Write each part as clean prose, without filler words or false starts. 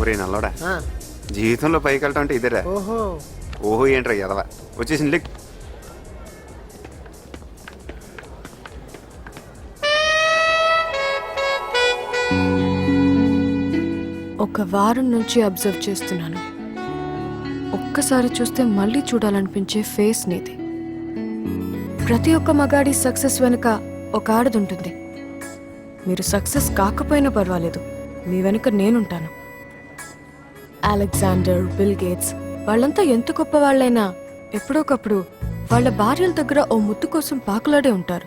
ఒరే నల్లోడా, జీవితంలో పైకి వెళ్ళటం అంటే ఇదేరా. ఓహో ఏంట్రా ఎదవా, వచ్చేసింది లెక్. ఒక వారం నుంచి అబ్జర్వ్ చేస్తున్నాను. ఒక్కసారి చూస్తే మళ్ళీ చూడాలనిపించే ఫేస్ నీది. ప్రతి ఒక్క మగాడి సక్సెస్ వెనుక ఒక ఆడది ఉంటుంది. మీరు సక్సెస్ కాకపోయినా పర్వాలేదు, మీ వెనుక నేనుంటాను. అలెగ్జాండర్, బిల్ గేట్స్ వాళ్ళంతా ఎంత గొప్ప వాళ్ళైనా ఎప్పుడోకప్పుడు వాళ్ళ భార్యల దగ్గర ఓ ముద్దు కోసం పాకులాడే ఉంటారు.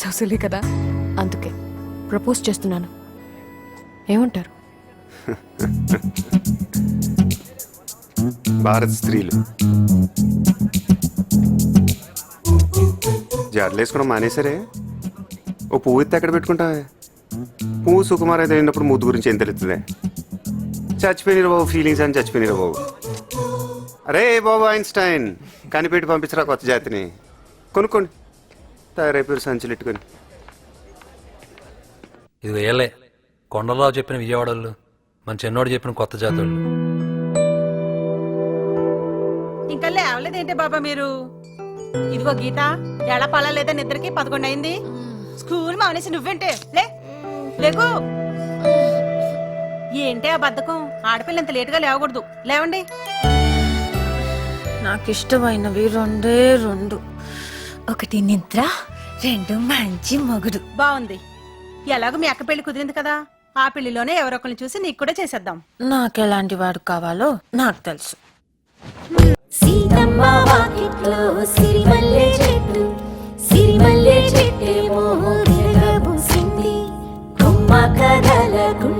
సొసలి కదా, అందుకే ప్రపోజ్ చేస్తున్నాను. ఏమంటారు? భారత స్త్రీలు జడలేసుకోవడం మానేసరే. ఓ పువ్వు ఎత్తి ఎక్కడ పెట్టుకుంటావే? పువ్వు సుకుమార్ అయితే అయినప్పుడు ముద్దు గురించి ఏం తెలుస్తుంది? చచ్చిపోయినరు బాబు, ఫీలింగ్స్ అని చచ్చిపోయినరు బాబు. అరే బాబు ఐన్స్టైన్, కనిపెట్టి పంపించరా కొత్త జాతిని. కొనుక్కోండి, తయారైపోయారు సంచులు ఎట్టుకొని. ఇది వేయలే కొండలరావు చెప్పిన విజయవాడలు, మన చెన్నోడు చెప్పిన కొత్త జాతోళ్ళు. ఇంకా లేవలేదేంటి బాబా మీరు? ఇదిగో గీత, ఎలా పడలేదా నిద్రకి? 11 అయింది. స్కూల్ మానేసి నువ్వేంటే లేకు. ఏంటి ఆ బద్ధకం? ఆడపిల్ల ఇంత లేటుగా లేవకూడదు. లేవండి. నాకు ఇష్టమైనవి రెండే రెండు. ఒకటి నిద్ర, రెండు మంచి మొగుడు. బాగుంది. ఎలాగో మీ అక్క పెళ్లి కుదిరింది కదా, ఆ పెళ్లిలోనే ఎవరొకరిని చూసి నీకు కూడా చేసేద్దాం. నాకెలాంటి వాడు కావాలో నాకు తెలుసు. సీతమ్మ వాకిట్లో సిరిమల్లె చెట్టు, సిరిమల్లె చెట్టేమో విరగబూసింది. కొమ్మ కదలకుండా